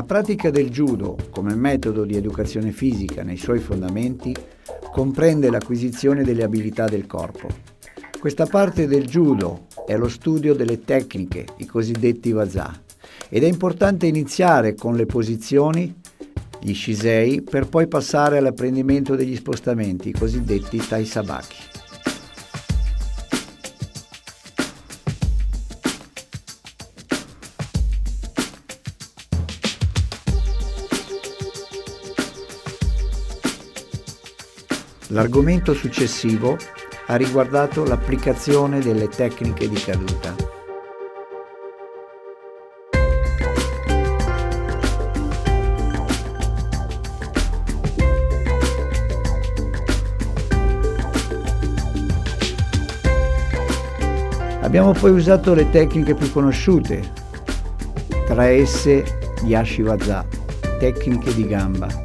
pratica del judo, come metodo di educazione fisica nei suoi fondamenti, comprende l'acquisizione delle abilità del corpo. Questa parte del judo è lo studio delle tecniche, i cosiddetti waza, ed è importante iniziare con le posizioni, gli shisei, per poi passare all'apprendimento degli spostamenti, i cosiddetti taisabaki. L'argomento successivo ha riguardato l'applicazione delle tecniche di caduta. Abbiamo poi usato le tecniche più conosciute, tra esse gli Ashiwaza, tecniche di gamba.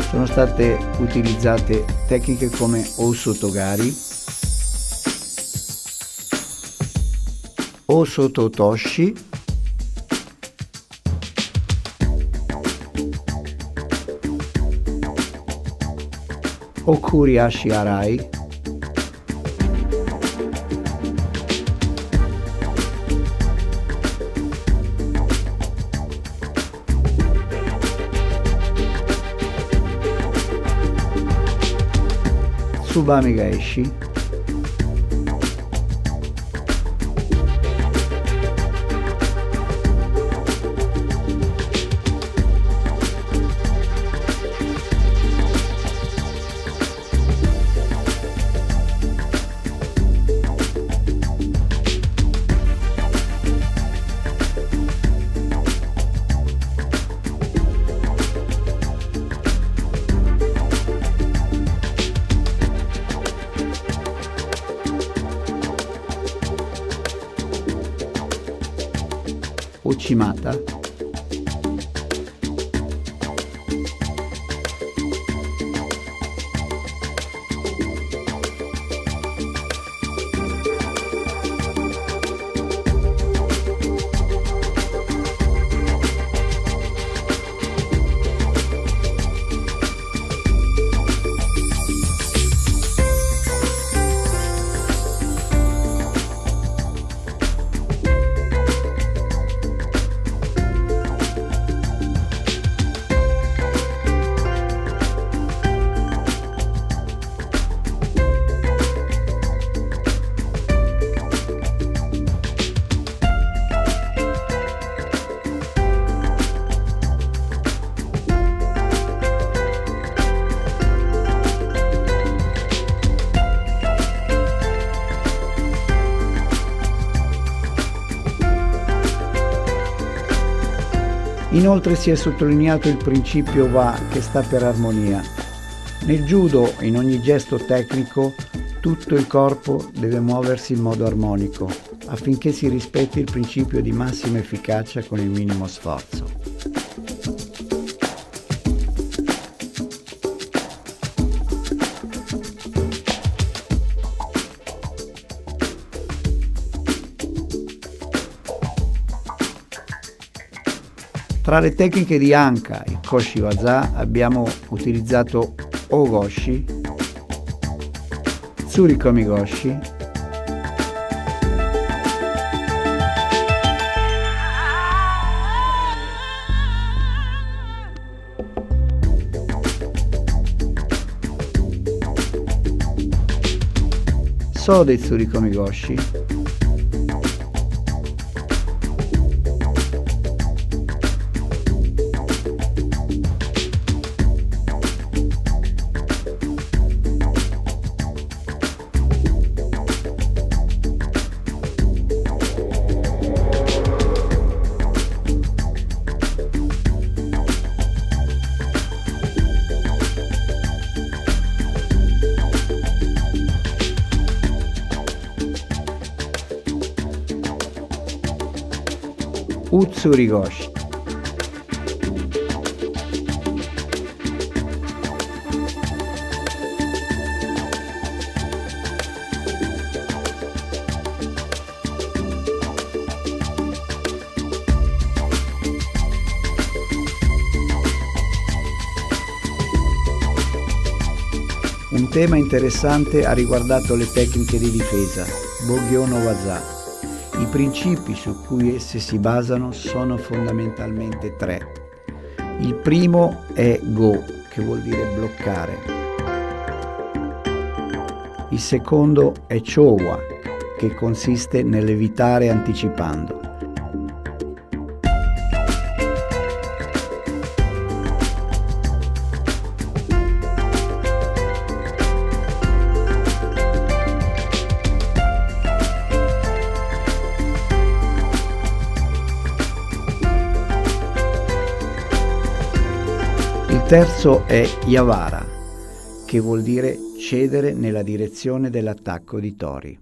Sono state utilizzate tecniche come Osotogari, Osototoshi, Okuriashi Arai, Tsubame Gaeshi, Uchimata, Inoltre si è sottolineato il principio Wa, che sta per armonia. Nel judo, in ogni gesto tecnico, tutto il corpo deve muoversi in modo armonico, affinché si rispetti il principio di massima efficacia con il minimo sforzo. Tra le tecniche di Anka e Koshi Waza abbiamo utilizzato Ogoshi, Tsurikomi Goshi, Sode Tsurikomi Goshi, Utsurigoshi. Un tema interessante ha riguardato le tecniche di difesa, Bogyo no Waza. I principi su cui esse si basano sono fondamentalmente tre. Il primo è Go, che vuol dire bloccare. Il secondo è Chowa, che consiste nell'evitare anticipando. Il terzo è Yavara, che vuol dire cedere nella direzione dell'attacco di Tori.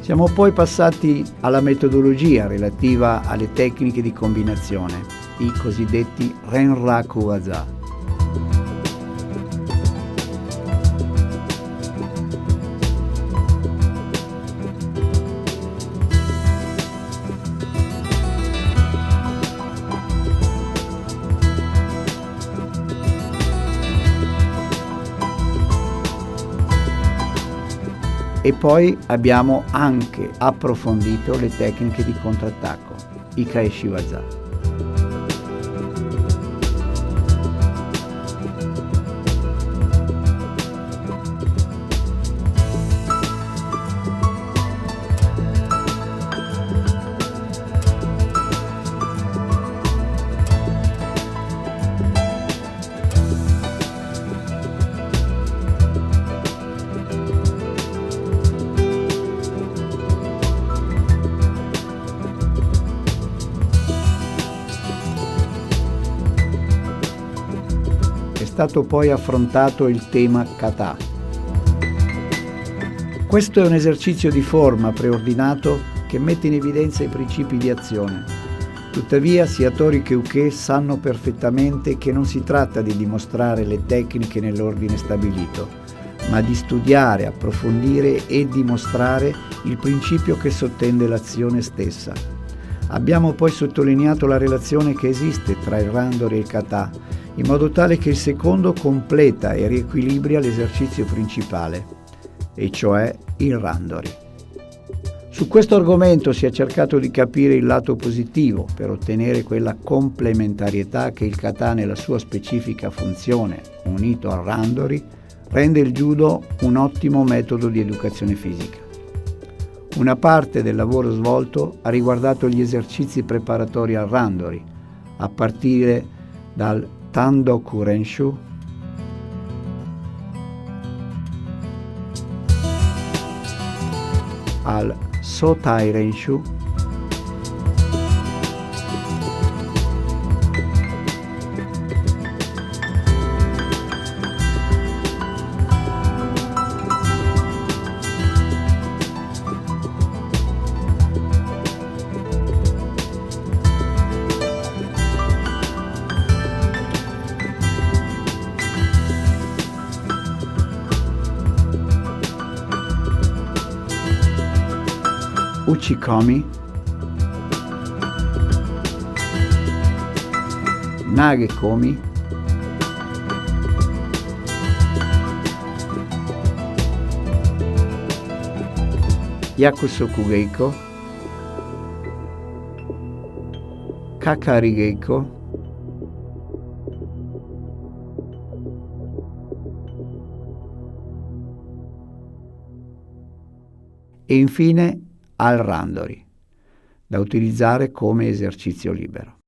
Siamo poi passati alla metodologia relativa alle tecniche di combinazione, i cosiddetti Renraku Waza. E poi abbiamo anche approfondito le tecniche di contrattacco, i Kaeshi Waza. È stato poi affrontato il tema kata. Questo è un esercizio di forma preordinato che mette in evidenza i principi di azione. Tuttavia sia Tori che Uke sanno perfettamente che non si tratta di dimostrare le tecniche nell'ordine stabilito, ma di studiare, approfondire e dimostrare il principio che sottende l'azione stessa. Abbiamo poi sottolineato la relazione che esiste tra il randori e il kata, in modo tale che il secondo completa e riequilibria l'esercizio principale, e cioè il randori. Su questo argomento si è cercato di capire il lato positivo per ottenere quella complementarietà che il kata nella sua specifica funzione, unito al randori, rende il judo un ottimo metodo di educazione fisica. Una parte del lavoro svolto ha riguardato gli esercizi preparatori al randori, a partire dal Tandoku Renshu, al Sotai Renshu, Uchikomi, Nagekomi, Yakusoku Geiko, Kakari Geiko, e infine al randori, da utilizzare come esercizio libero.